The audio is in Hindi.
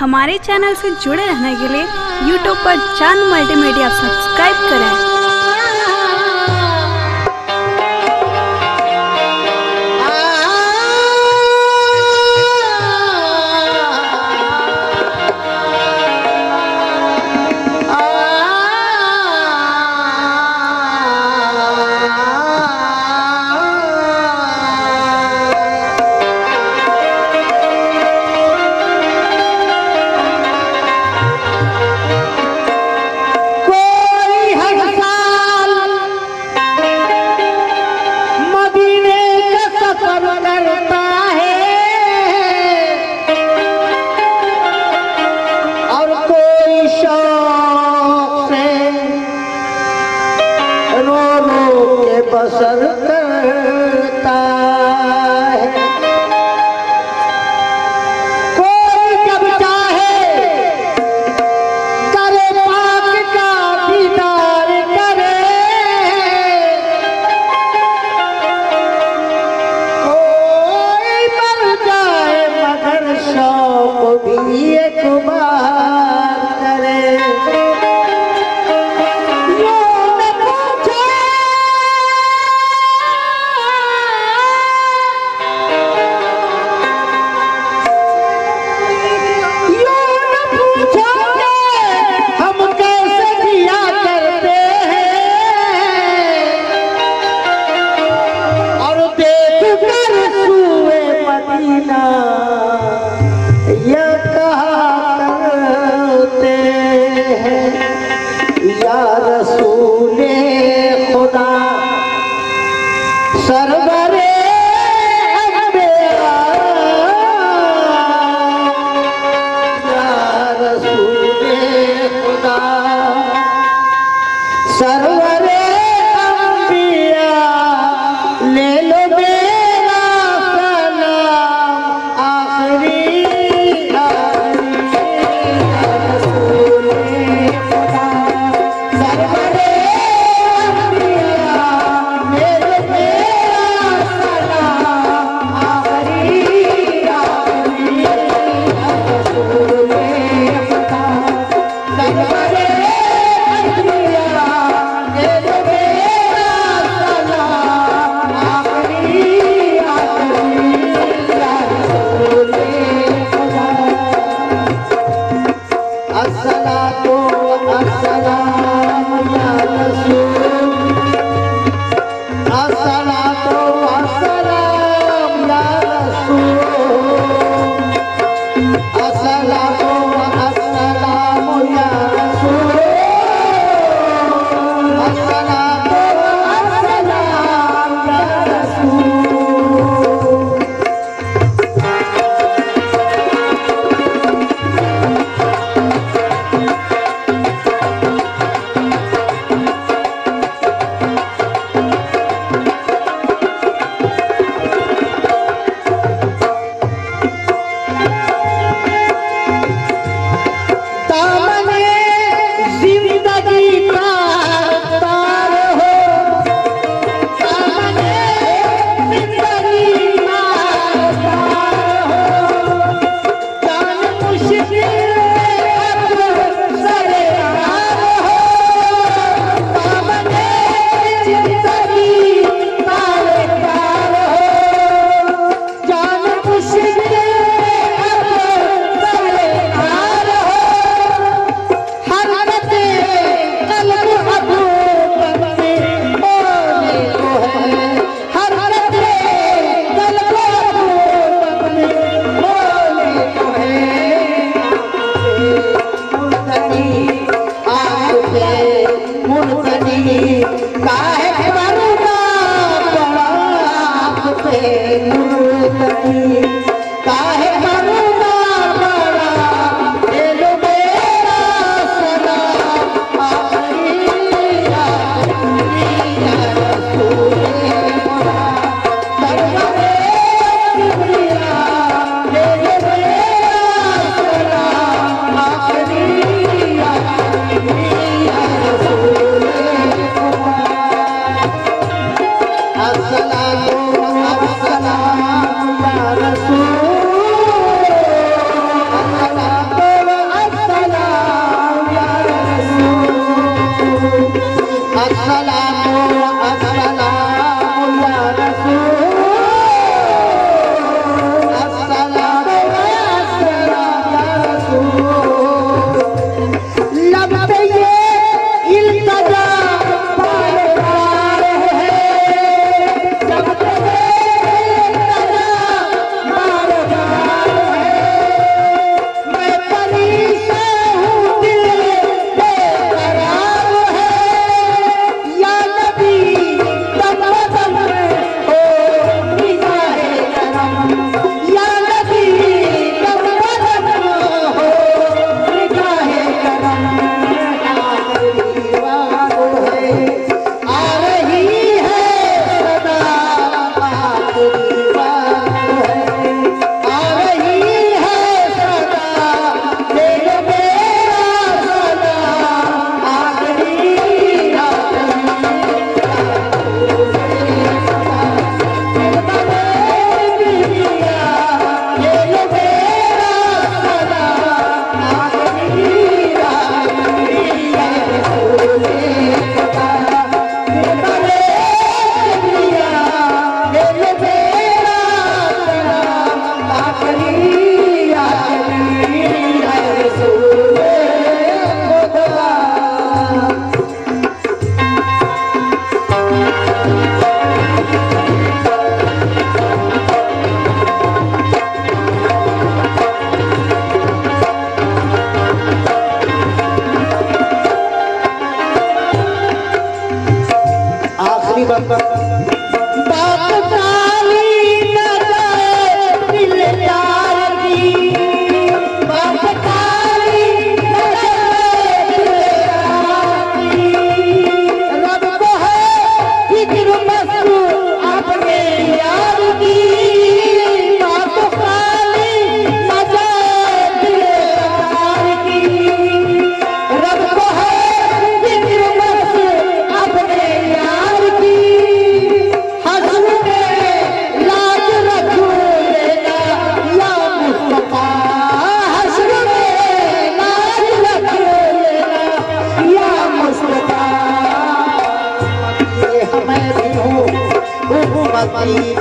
हमारे चैनल से जुड़े रहने के लिए यूट्यूब पर चांद मल्टीमीडिया सब्सक्राइब करें। बसर करता है कोई जब चाहे करे पाक का दीदार करे, कोई मर जाए मगर शौक भी एक बार करे। या कहा करते हैं या रसूले खुदा सरवरे अंबिया, या रसूले खुदा सरवरे अंबिया, ले लो बात काली न जाए दिल यार की, बात काली न जाए दिल यार की। रब को है फिक्र मस्त अपने यार की, बात काली न जाए दिल यार की। रब को है फिक्र मस्त अपने यार की। हश्र में लाज रखो लेना या मुस्तफा, हश्र में लाज रखो लेना या मुस्तफा। हमें भी हो उम्मती